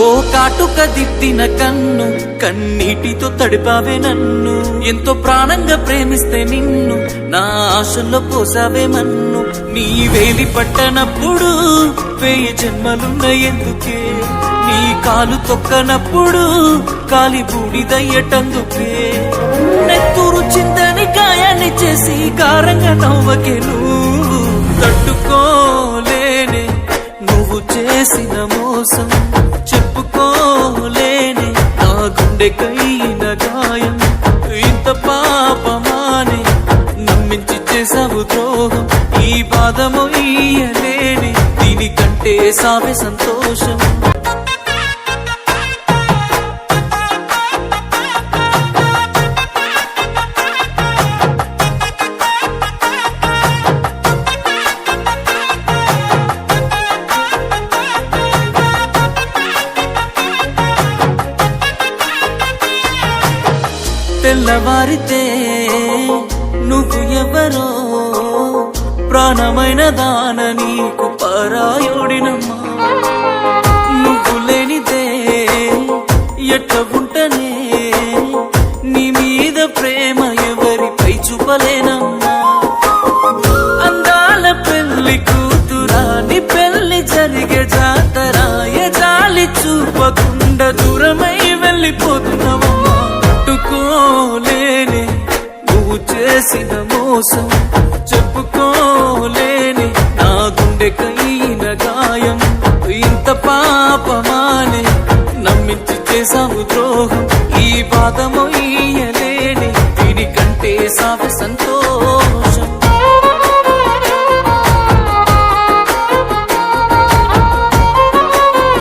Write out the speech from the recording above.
ఓ కాటుక దిద్దిన కన్ను కన్నీటితో తడిపావే నన్ను, ఎంతో ప్రాణంగా ప్రేమిస్తే నిన్ను నా ఆశల్లో పోసావే మన్ను. నీ వేలి పట్టనప్పుడు 1000 జన్మలున్న ఎందుకే, నీ కాలు తొక్కనప్పుడు కాలి బూడిదయ్యటందుకే. నెత్తూరు చిందని గాయాన్ని చేసి కారంగా నవ్వకే నువ్వు, తట్టుకోలేనే నువ్వు చేసిన మోసం, చెప్పుకోలేనే నా గుండెకైన గాయం. ఇంత పాపమానే నమ్మించి చేసావు ద్రోహం, ఈ బాధము ఇయ్యలేని దీనికంటే సావే సంతోషం. తెల్లవారితే నువ్వు ఎవరో, ప్రాణమైన దాన నీకు పరాయుడినమ్మా. నువ్వు లేనిదే ఎట్ట ఉంటనే, నీ మీద ప్రేమ ఎవరిపై చూపలేనమ్మా. అందాల పెళ్లి కూతురా, నీ పెళ్లి జరిగే జాతరా, ఏ జాలి చూపకుండా దూరమై వెళ్ళిపోతున్నావమ్మా. చెప్పుకోలేని నువ్వు చేసిన మోసం, చెప్పుకోలేని నా గుండెకైన గాయం. ఇంత పాపమానే నమ్మించి చేసావు ద్రోహం, ఈ బాధ మొయ్యలేని దీనికంటే సావ